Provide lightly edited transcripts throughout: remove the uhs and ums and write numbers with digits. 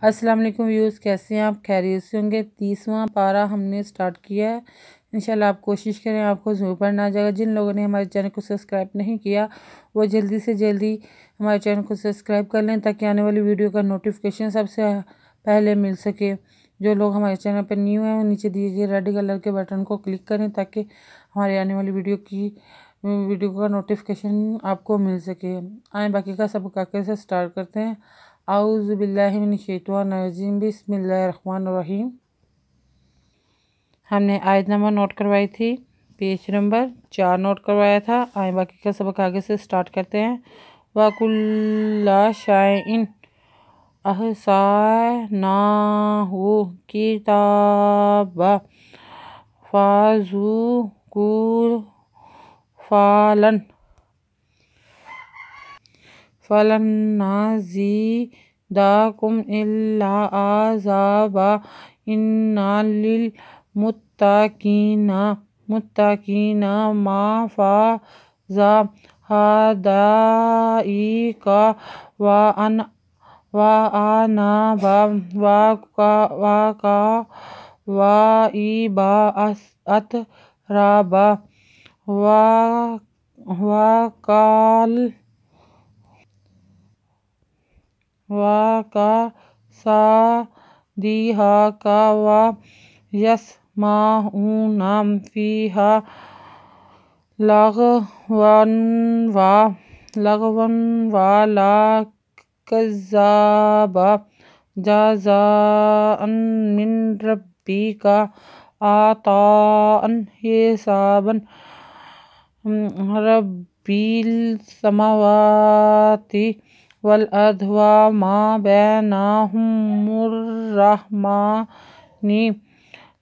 अस्सलाम वालेकुम व्यूज़, कैसे हैं आप? खैरियत से होंगे। 30वां पारा हमने स्टार्ट किया है। इंशाल्लाह आप कोशिश करें, आपको ज़रूर पढ़ना आ जाएगा। जिन लोगों ने हमारे चैनल को सब्सक्राइब नहीं किया वो जल्दी से जल्दी हमारे चैनल को सब्सक्राइब कर लें ताकि आने वाली वीडियो का नोटिफिकेशन सबसे पहले मिल सके। जो लोग हमारे चैनल पर न्यू हैं वो नीचे दिए गए रेड कलर के बटन को क्लिक करें ताकि हमारे आने वाली वीडियो का नोटिफिकेशन आपको मिल सके। आए बाकी का सब काके से स्टार्ट करते हैं। आऊज़ु बिल्लाहि मिनश शैतानिर रजीम, बिस्मिल्लाहिर रहमानिर रहीम। हमने आयत नंबर नोट करवाई थी, पेज नंबर 4 नोट करवाया था। आए बाकी का सबक आगे से स्टार्ट करते हैं। वकुल्ला शाइन अहसानाहु किताबा फाज़ुकुर फलन नाज़िदाकुम इल्ला आज़ाबा इन्ना लिल मुत्तकीना माफ़ाज़ा हदाइका व अनाबा वाइबा अतराबा वाका सादिहाका व यस्माऊना फीहा लगवन व ला कज़्ज़ाबा जज़ाअन मिन रब्बिका आताअन हिसाबन रब्बिल समावाति वल अर्द व मा बैनहुमुर रहमानी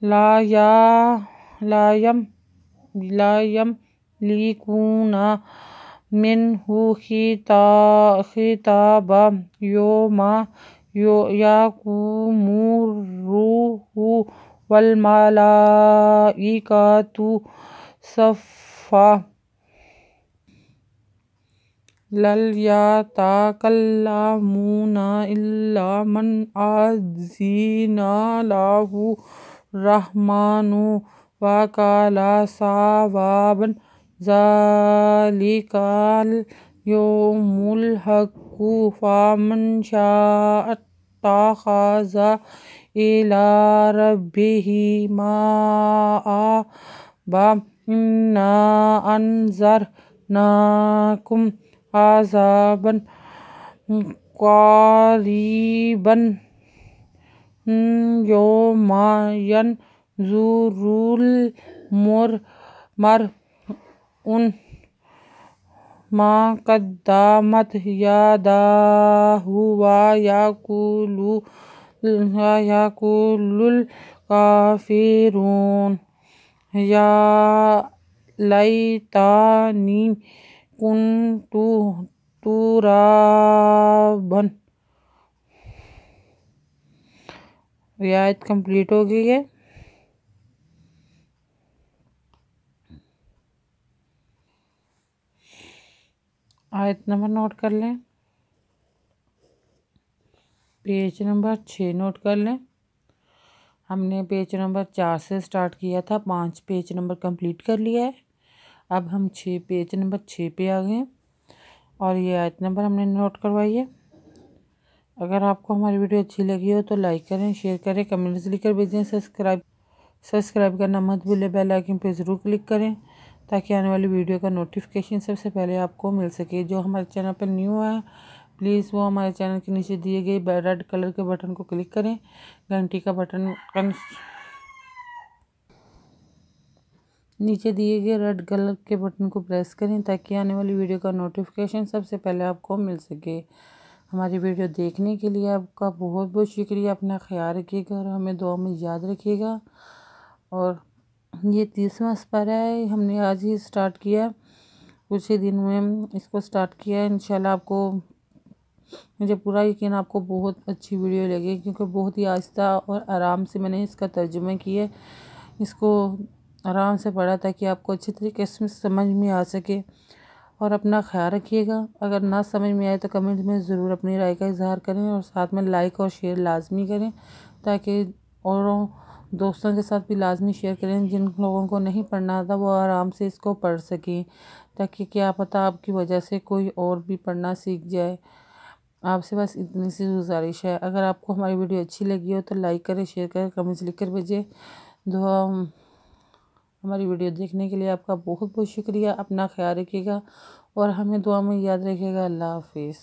ला यमलिकूना मिन्हु खिताबा यौमा यक़ूमुर रूहु वल मलाइकतु सफ़्फ़ा लल यतकल्लमूना इल्ला मन अज़िना लहु रहमानु व क़ाला सवाबन ज़ालिकल यौमुल हक़्क़ु फ़मन शाअ इत्तख़ज़ इला रब्बिहि माआबा इन्ना अंज़रनाकुम आज़ाबन क़रीबन यौमा यनज़ुरुल मर'उ मा क़द्दमत यदाहु व यक़ूलुल काफ़िरून या लैतनी कुन्तु तुराबन। आयत कंप्लीट हो गई है। आयत नंबर नोट कर लें, पेज नंबर 6 नोट कर लें। हमने पेज नंबर 4 से स्टार्ट किया था, 5 पेज नंबर कंप्लीट कर लिया है। अब हम पेज नंबर 6 पे आ गए और ये आयत नंबर हमने नोट करवाई है। अगर आपको हमारी वीडियो अच्छी लगी हो तो लाइक करें, शेयर करें, कमेंट्स लिखकर भेजें। सब्सक्राइब करना मत भूलें, बेल आइकन पे ज़रूर क्लिक करें ताकि आने वाली वीडियो का नोटिफिकेशन सबसे पहले आपको मिल सके। जो हमारे चैनल पर न्यू है प्लीज़ वो हमारे चैनल के नीचे दिए गए रेड कलर के बटन को क्लिक करें, घंटी का बटन नीचे दिए गए रेड कलर के बटन को प्रेस करें ताकि आने वाली वीडियो का नोटिफिकेशन सबसे पहले आपको मिल सके। हमारी वीडियो देखने के लिए आपका बहुत बहुत शुक्रिया। अपना ख्याल रखिएगा और हमें दुआ में याद रखिएगा। और ये 30वां पारा है, हमने आज ही स्टार्ट किया, कुछ ही दिन में इसको स्टार्ट किया है। इंशाल्लाह आपको, मुझे पूरा यकीन आपको बहुत अच्छी वीडियो लगेगी क्योंकि बहुत ही आहिस्ता और आराम से मैंने इसका तर्जुमा किया है। इसको आराम से पढ़ा ताकि आपको अच्छी तरीके से समझ में आ सके। और अपना ख्याल रखिएगा। अगर ना समझ में आए तो कमेंट में ज़रूर अपनी राय का इजहार करें और साथ में लाइक और शेयर लाजमी करें, ताकि औरों दोस्तों के साथ भी लाजमी शेयर करें। जिन लोगों को नहीं पढ़ना आता वो आराम से इसको पढ़ सकें, ताकि क्या पता आपकी वजह से कोई और भी पढ़ना सीख जाए। आपसे बस इतनी सी गुजारिश है। अगर आपको हमारी वीडियो अच्छी लगी हो तो लाइक करें, शेयर करें, कमेंट्स लिख कर भेजें। दुआ हमारी वीडियो देखने के लिए आपका बहुत बहुत शुक्रिया। अपना ख्याल रखिएगा और हमें दुआ में याद रखिएगा। अल्लाह हाफिज़।